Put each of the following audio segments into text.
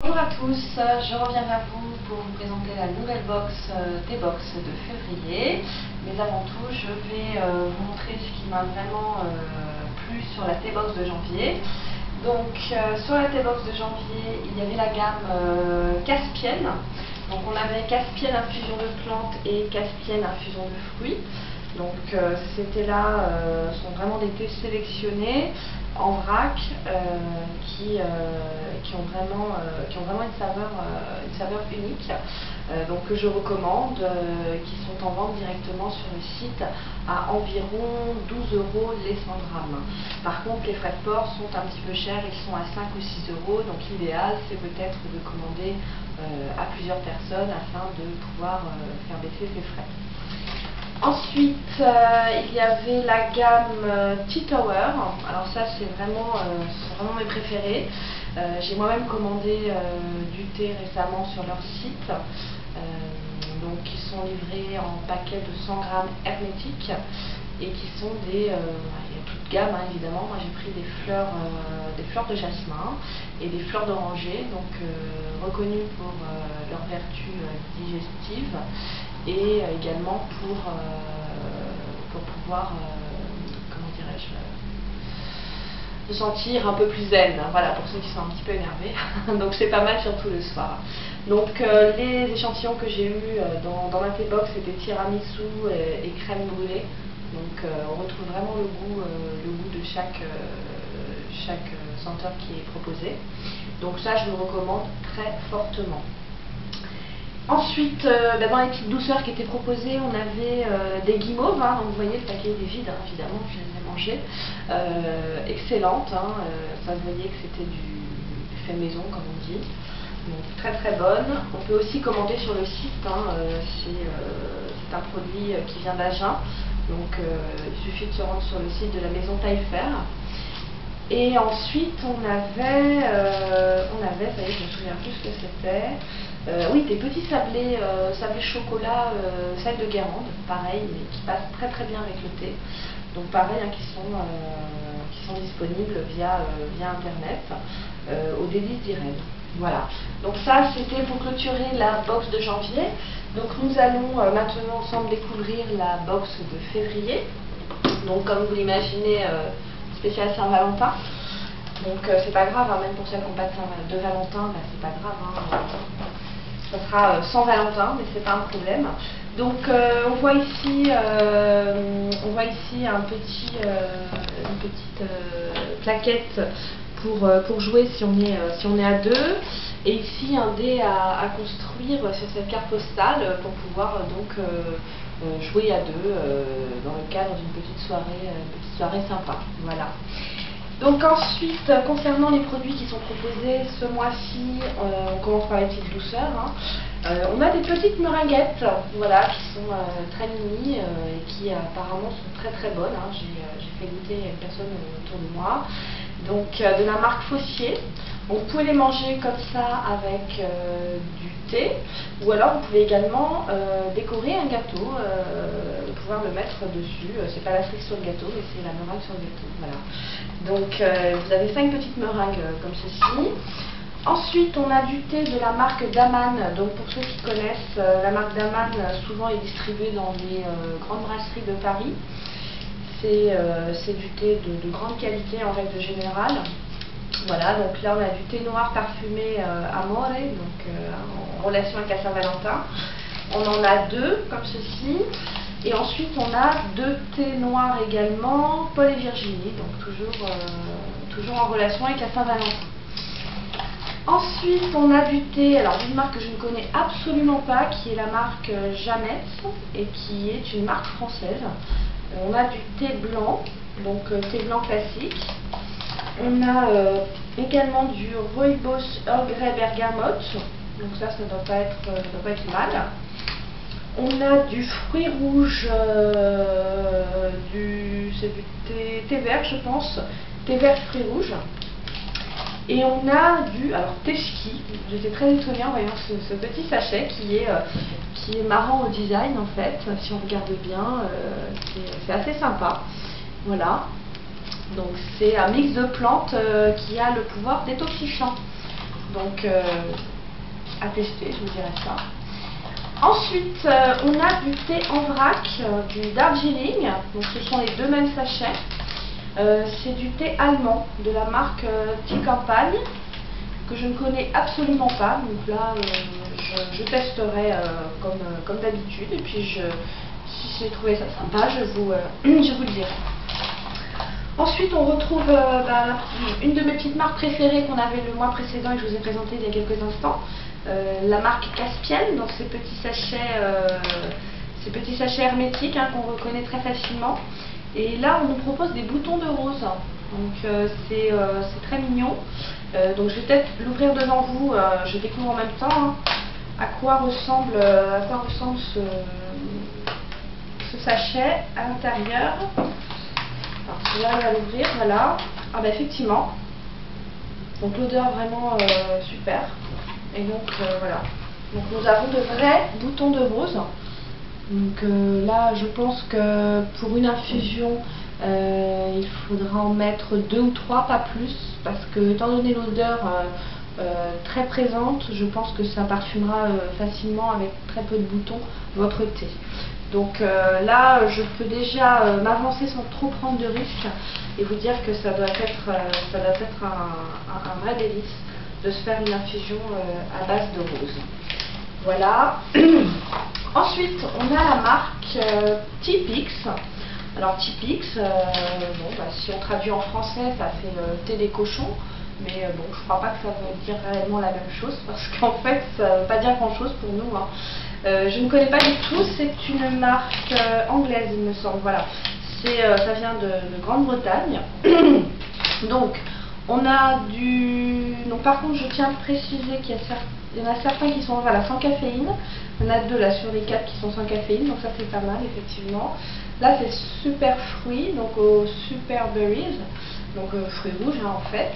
Bonjour à tous, je reviens vers vous pour vous présenter la nouvelle box T-Box de février. Mais avant tout, je vais vous montrer ce qui m'a vraiment plu sur la T-Box de janvier. Donc sur la T-Box de janvier, il y avait la gamme Caspienne. Donc on avait Caspienne infusion de plantes et Caspienne infusion de fruits. Donc c'était là, sont vraiment des thés sélectionnés en vrac qui ont vraiment une saveur unique, donc que je recommande, qui sont en vente directement sur le site à environ 12 € les 100 grammes. Par contre, les frais de port sont un petit peu chers, ils sont à 5 ou 6 €, donc l'idéal c'est peut-être de commander à plusieurs personnes afin de pouvoir faire baisser ces frais. Ensuite, il y avait la gamme Tea Tower. Alors ça, c'est vraiment mes préférés. J'ai moi-même commandé du thé récemment sur leur site. Donc, ils sont livrés en paquet de 100 grammes hermétiques et qui sont il y a toute gamme évidemment. Moi, j'ai pris des fleurs de jasmin et des fleurs d'oranger, donc reconnues pour leurs vertus digestives. Et également pour pouvoir, comment dirais-je, se sentir un peu plus zen, voilà, pour ceux qui sont un petit peu énervés. Donc c'est pas mal, surtout le soir. Donc les échantillons que j'ai eus dans ma T-Box, c'était tiramisu et crème brûlée. Donc on retrouve vraiment le goût de chaque senteur qui est proposé. Donc ça, je le recommande très fortement. Ensuite, dans les petites douceurs qui étaient proposées, on avait des guimauves, donc vous voyez le paquet est vide, évidemment, je les ai mangées, excellentes, ça se voyait que c'était du fait maison comme on dit, donc très très bonne. On peut aussi commander sur le site, c'est un produit qui vient d'Agen, donc il suffit de se rendre sur le site de la maison Taillefer. Et ensuite on avait, ça y est, je me souviens plus ce que c'était. Oui, des petits sablés chocolat, sel de Guérande, pareil, mais qui passent très très bien avec le thé. Donc pareil, qui sont disponibles via internet au Délices d'Irène. Voilà. Donc ça, c'était pour clôturer la box de janvier. Donc nous allons maintenant ensemble découvrir la box de février. Donc comme vous l'imaginez, spécial Saint-Valentin. Donc c'est pas grave, même pour celles qui n'ont pas de Valentin, c'est pas grave. Ça sera sans Valentin, mais c'est pas un problème. Donc on voit ici une petite plaquette pour jouer si on est à deux, et ici un dé à construire sur cette carte postale pour pouvoir jouer à deux dans le cadre d'une petite soirée sympa. Voilà. Donc ensuite, concernant les produits qui sont proposés ce mois-ci, on commence par les petites douceurs. On a des petites meringuettes, voilà, qui sont très mini et qui apparemment sont très très bonnes. J'ai fait goûter à une personne autour de moi. Donc de la marque Fossier. Vous pouvez les manger comme ça avec du thé, ou alors vous pouvez également décorer un gâteau, pouvoir le mettre dessus. C'est pas la cerise sur le gâteau, mais c'est la meringue sur le gâteau. Voilà. Donc vous avez 5 petites meringues comme ceci. Ensuite, on a du thé de la marque Daman. Donc pour ceux qui connaissent, la marque Daman souvent est distribuée dans les grandes brasseries de Paris. C'est du thé de grande qualité en règle générale. Voilà, donc là on a du thé noir parfumé Amore, donc en relation avec la Saint-Valentin. On en a 2 comme ceci. Et ensuite on a 2 thés noirs également, Paul et Virginie, donc toujours en relation avec la Saint-Valentin. Ensuite on a du thé, alors d'une marque que je ne connais absolument pas, qui est la marque Jamet, et qui est une marque française. On a du thé blanc, donc thé blanc classique. On a également du Rooibos Earl Grey Bergamote, donc ça ne doit pas être mal. On a du fruit rouge, c'est du thé vert je pense, thé vert fruit rouge. Et on a alors thé ski. J'étais très étonnée en voyant ce petit sachet qui est marrant au design en fait, si on regarde bien, c'est assez sympa. Voilà. Donc c'est un mix de plantes qui a le pouvoir détoxifiant. Donc à tester, je vous dirai ça. Ensuite, on a du thé en vrac, du Darjeeling. Donc ce sont les deux mêmes sachets. C'est du thé allemand de la marque Tea Campagne, que je ne connais absolument pas. Donc là, je testerai comme d'habitude. Et puis, si j'ai trouvé ça sympa, je vous le dirai. Ensuite, on retrouve une de mes petites marques préférées qu'on avait le mois précédent et que je vous ai présenté il y a quelques instants. La marque Caspienne, donc ces petits sachets hermétiques qu'on reconnaît très facilement. Et là, on nous propose des boutons de rose. Donc c'est très mignon. Donc je vais peut-être l'ouvrir devant vous. Je découvre en même temps à quoi ressemble ce sachet à l'intérieur. Alors, je vais arriver à l'ouvrir, voilà. Ah bah effectivement. Donc l'odeur vraiment super. Et donc voilà. Donc nous avons de vrais boutons de rose. Donc là, je pense que pour une infusion, il faudra en mettre 2 ou 3, pas plus, parce que étant donné l'odeur très présente, je pense que ça parfumera facilement avec très peu de boutons votre thé. Donc là, je peux déjà m'avancer sans trop prendre de risques et vous dire que ça doit être un vrai délice de se faire une infusion à base de rose. Voilà. Ensuite, on a la marque Teapix. Alors Teapix, si on traduit en français, ça fait thé des cochons. Mais bon, je ne crois pas que ça veut dire réellement la même chose, parce qu'en fait, ça ne veut pas dire grand-chose pour nous. Je ne connais pas du tout, c'est une marque anglaise, il me semble. Voilà, ça vient de Grande-Bretagne. Donc, on a du... Donc, par contre, je tiens à préciser qu'il y en a certains qui sont sans caféine. Il y en a 2 là sur les 4 qui sont sans caféine, donc ça c'est pas mal, effectivement. Là, c'est super fruits, donc au super berries, donc fruits rouges en fait.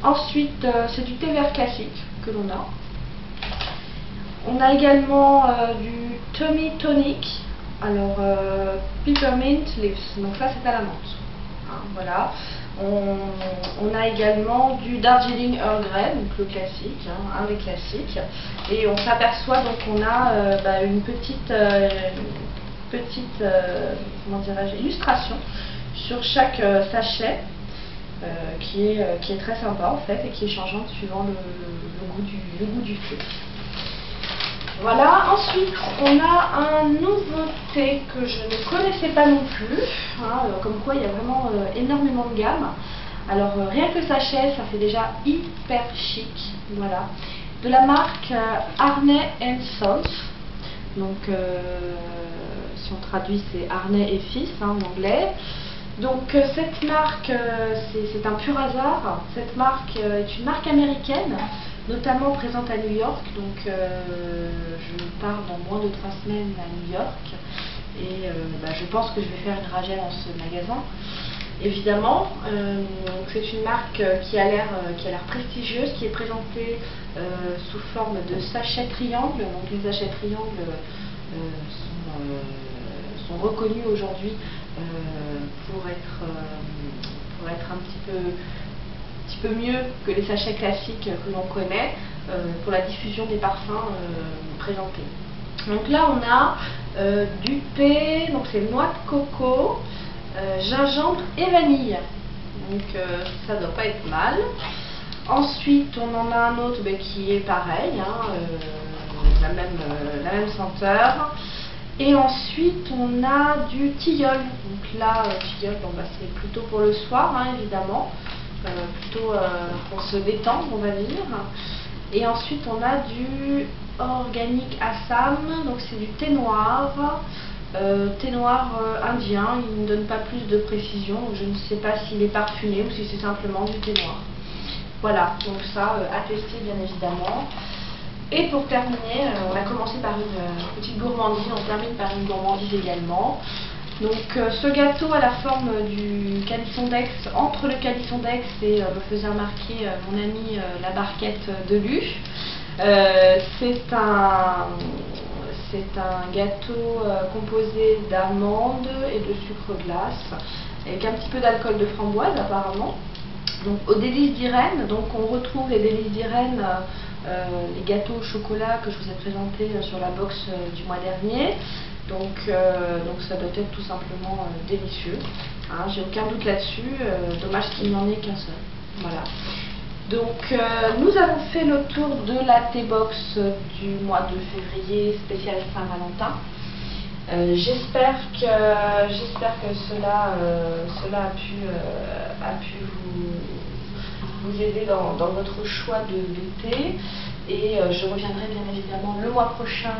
Ensuite, c'est du thé vert classique que l'on a. On a également du Tummy Tonic, alors Peppermint Leaves, donc là c'est à la menthe. Voilà. On a également du Darjeeling Earl Grey, donc le classique, un des classiques. Et on s'aperçoit donc qu'on a une petite illustration sur chaque sachet. Qui est très sympa en fait et qui est changeante suivant le goût du thé. Voilà, ensuite on a un nouveau thé que je ne connaissais pas non plus, comme quoi il y a vraiment énormément de gamme. Alors rien que le sachet, ça fait déjà hyper chic, voilà. De la marque Harney & Sons, donc si on traduit c'est Harney et Fils en anglais. Donc cette marque, c'est un pur hasard. Cette marque est une marque américaine, notamment présente à New York. Donc je pars dans moins de 3 semaines à New York et je pense que je vais faire une rangée dans ce magasin. Évidemment, c'est une marque qui a l'air prestigieuse, qui est présentée sous forme de sachets triangles. Donc les sachets triangles sont reconnus aujourd'hui pour être un petit peu mieux que les sachets classiques que l'on connaît pour la diffusion des parfums présentés. Donc là on a du thé, donc c'est noix de coco, gingembre et vanille. Donc ça doit pas être mal. Ensuite on en a un autre qui est pareil, la même senteur. Et ensuite on a du tilleul. Donc là, tilleul, c'est plutôt pour le soir, évidemment, plutôt pour se détendre, on va dire. Et ensuite on a du organique Assam, donc c'est du thé noir indien. Il ne donne pas plus de précision, donc je ne sais pas s'il est parfumé ou si c'est simplement du thé noir. Voilà, donc ça à tester bien évidemment. Et pour terminer, on a commencé par une petite gourmandise, on termine par une gourmandise également. Donc ce gâteau à la forme du calisson d'Aix, entre le calisson d'Aix et me faisait remarquer mon ami la barquette de Lu. C'est un gâteau composé d'amandes et de sucre glace, avec un petit peu d'alcool de framboise apparemment. Donc aux délices d'Irène, donc on retrouve les délices d'Irène, les gâteaux au chocolat que je vous ai présentés sur la box du mois dernier. Donc ça doit être tout simplement délicieux. Hein, j'ai aucun doute là-dessus. Dommage qu'il n'y en ait qu'un seul. Voilà. Donc nous avons fait le tour de la T-Box du mois de février spécial Saint-Valentin. J'espère que cela a pu vous aider dans votre choix de thé. Et je reviendrai bien évidemment le mois prochain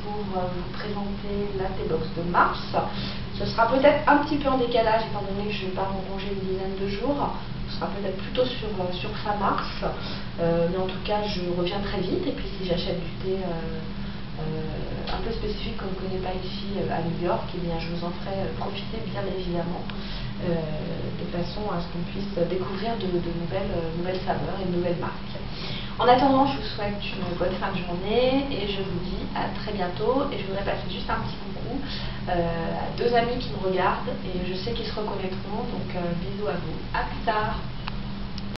pour vous présenter la T-Box de mars. Ce sera peut-être un petit peu en décalage étant donné que je pars en congé une dizaine de jours. Ce sera peut-être plutôt sur fin mars. Mais en tout cas, je reviens très vite. Et puis si j'achète du thé un peu spécifique qu'on ne connaît pas ici à New York, eh bien, je vous en ferai profiter bien évidemment, de façon à ce qu'on puisse découvrir de nouvelles saveurs et de nouvelles marques. En attendant, je vous souhaite une bonne fin de journée et je vous dis à très bientôt. Et je voudrais passer juste un petit coucou à deux amis qui me regardent et je sais qu'ils se reconnaîtront, donc bisous à vous. À plus tard.